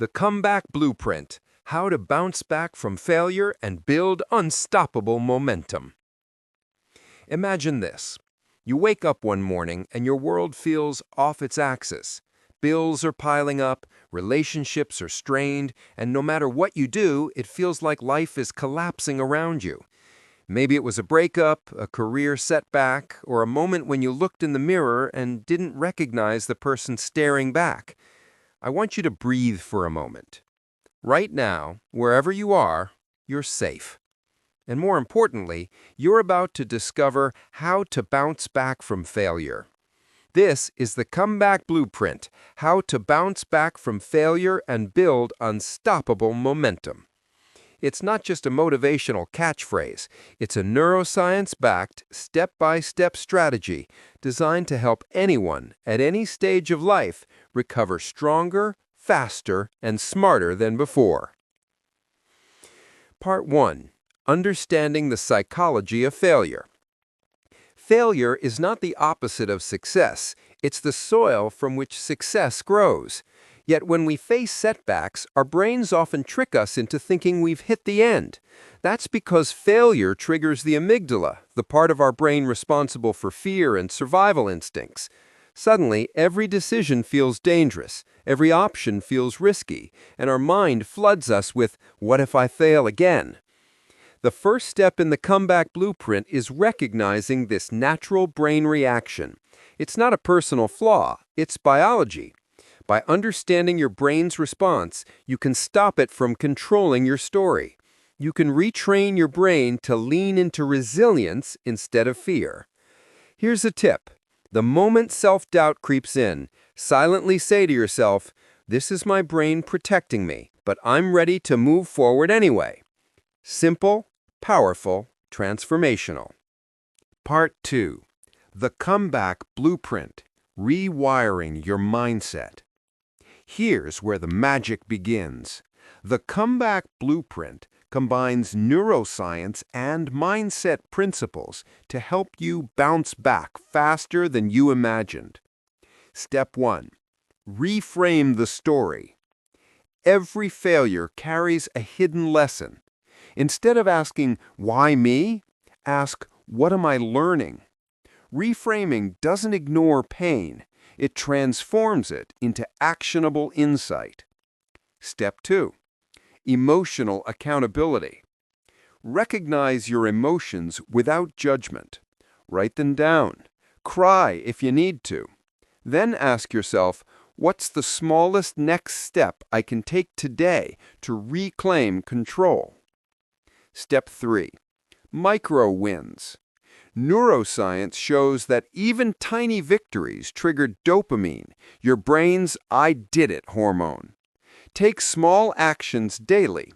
The Comeback Blueprint: How to Bounce Back from Failure and Build Unstoppable Momentum. Imagine this. You wake up one morning and your world feels off its axis. Bills are piling up, relationships are strained, and no matter what you do, it feels like life is collapsing around you. Maybe it was a breakup, a career setback, or a moment when you looked in the mirror and didn't recognize the person staring back. I want you to breathe for a moment. Right now, wherever you are, you're safe. And more importantly, you're about to discover how to bounce back from failure. This is the Comeback Blueprint: How to Bounce Back from Failure and Build Unstoppable Momentum. It's not just a motivational catchphrase. It's a neuroscience-backed, step-by-step strategy designed to help anyone at any stage of life recover stronger, faster, and smarter than before. Part 1. Understanding the Psychology of Failure. Failure is not the opposite of success. It's the soil from which success grows. Yet when we face setbacks, our brains often trick us into thinking we've hit the end. That's because failure triggers the amygdala, the part of our brain responsible for fear and survival instincts. Suddenly, every decision feels dangerous, every option feels risky, and our mind floods us with, "What if I fail again?" The first step in the Comeback Blueprint is recognizing this natural brain reaction. It's not a personal flaw, it's biology. By understanding your brain's response, you can stop it from controlling your story. You can retrain your brain to lean into resilience instead of fear. Here's a tip. The moment self-doubt creeps in, silently say to yourself, "This is my brain protecting me, but I'm ready to move forward anyway." Simple, powerful, transformational. Part 2. The Comeback Blueprint: Rewiring Your Mindset. Here's where the magic begins. The Comeback Blueprint combines neuroscience and mindset principles to help you bounce back faster than you imagined. Step 1. Reframe the story. Every failure carries a hidden lesson. Instead of asking, "Why me?" ask, "What am I learning?" Reframing doesn't ignore pain. It transforms it into actionable insight. Step 2. Emotional accountability. Recognize your emotions without judgment. Write them down. Cry if you need to. Then ask yourself, what's the smallest next step I can take today to reclaim control? Step 3. Micro wins. Neuroscience shows that even tiny victories trigger dopamine, your brain's "I did it" hormone. Take small actions daily.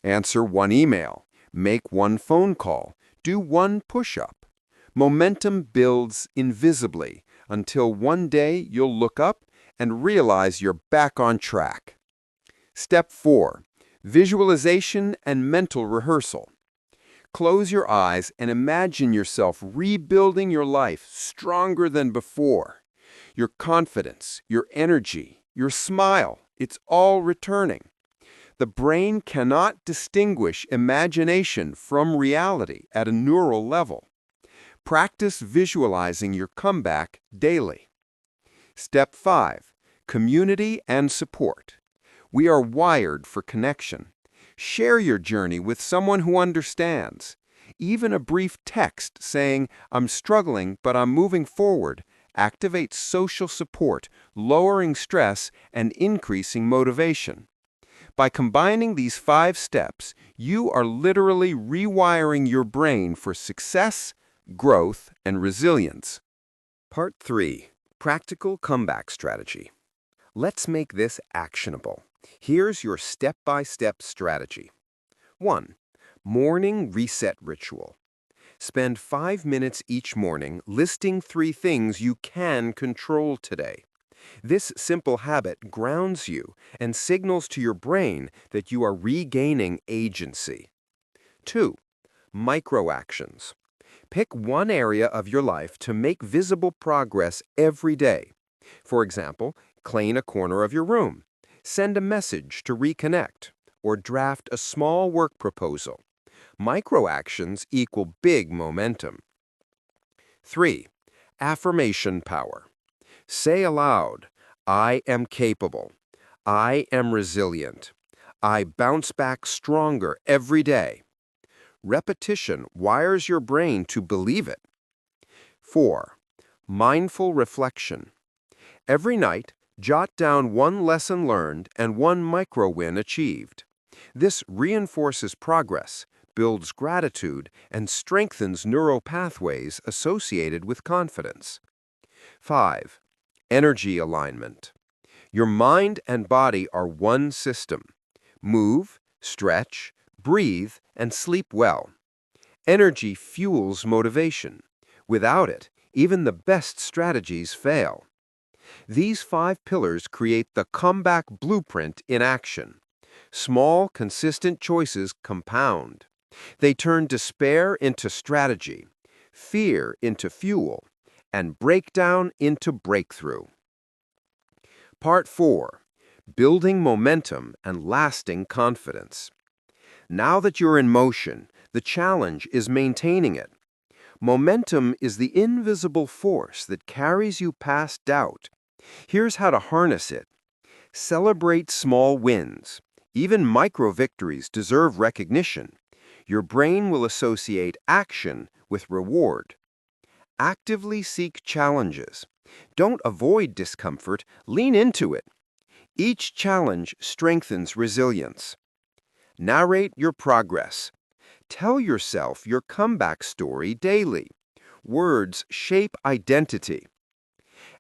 Answer one email. Make one phone call. Do one push-up. Momentum builds invisibly until one day you'll look up and realize you're back on track. Step 4. Visualization and mental rehearsal. Close your eyes and imagine yourself rebuilding your life stronger than before. Your confidence, your energy, your smile, it's all returning. The brain cannot distinguish imagination from reality at a neural level. Practice visualizing your comeback daily. Step 5. Community and support. We are wired for connection. Share your journey with someone who understands. Even a brief text saying, "I'm struggling, but I'm moving forward," activates social support, lowering stress and increasing motivation. By combining these 5 steps, you are literally rewiring your brain for success, growth, and resilience. Part 3. Practical Comeback Strategy. Let's make this actionable. Here's your step-by-step strategy. 1. Morning Reset Ritual. Spend 5 minutes each morning listing 3 things you can control today. This simple habit grounds you and signals to your brain that you are regaining agency. 2. Micro-actions. Pick one area of your life to make visible progress every day. For example, clean a corner of your room. Send a message to reconnect, or draft a small work proposal. Micro-actions equal big momentum. 3. Affirmation power. Say aloud, I am capable. I am resilient. I bounce back stronger every day. Repetition wires your brain to believe it. 4. Mindful reflection. Every night, jot down one lesson learned and one micro-win achieved. This reinforces progress, builds gratitude, and strengthens neural pathways associated with confidence. 5. Energy alignment. Your mind and body are one system. Move, stretch, breathe, and sleep well. Energy fuels motivation. Without it, even the best strategies fail. These 5 pillars create the comeback blueprint in action. Small, consistent choices compound. They turn despair into strategy, fear into fuel, and breakdown into breakthrough. Part 4. Building momentum and lasting confidence. Now that you're in motion, the challenge is maintaining it. Momentum is the invisible force that carries you past doubt. Here's how to harness it. Celebrate small wins. Even micro-victories deserve recognition. Your brain will associate action with reward. Actively seek challenges. Don't avoid discomfort, lean into it. Each challenge strengthens resilience. Narrate your progress. Tell yourself your comeback story daily. Words shape identity.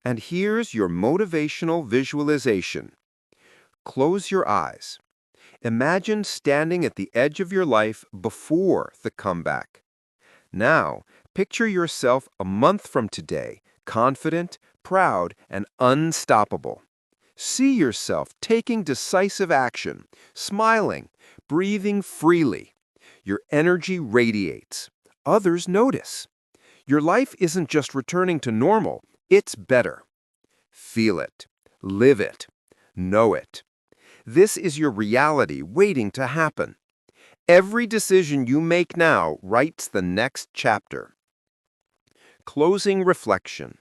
And here's your motivational visualization. Close your eyes. Imagine standing at the edge of your life before the comeback. Now, picture yourself a month from today, confident, proud, and unstoppable. See yourself taking decisive action, smiling, breathing freely. Your energy radiates. Others notice. Your life isn't just returning to normal, it's better. Feel it. Live it. Know it. This is your reality waiting to happen. Every decision you make now writes the next chapter. Closing reflection.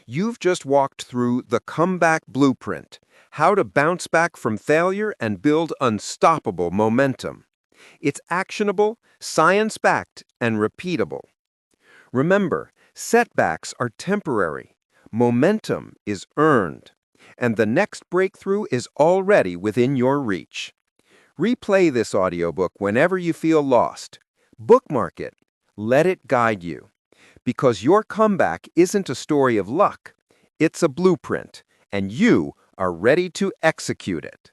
You've just walked through the comeback blueprint, how to bounce back from failure and build unstoppable momentum. It's actionable, science-backed, and repeatable. Remember, setbacks are temporary. Momentum is earned. And the next breakthrough is already within your reach. Replay this audiobook whenever you feel lost. Bookmark it. Let it guide you. Because your comeback isn't a story of luck. It's a blueprint, and you are ready to execute it.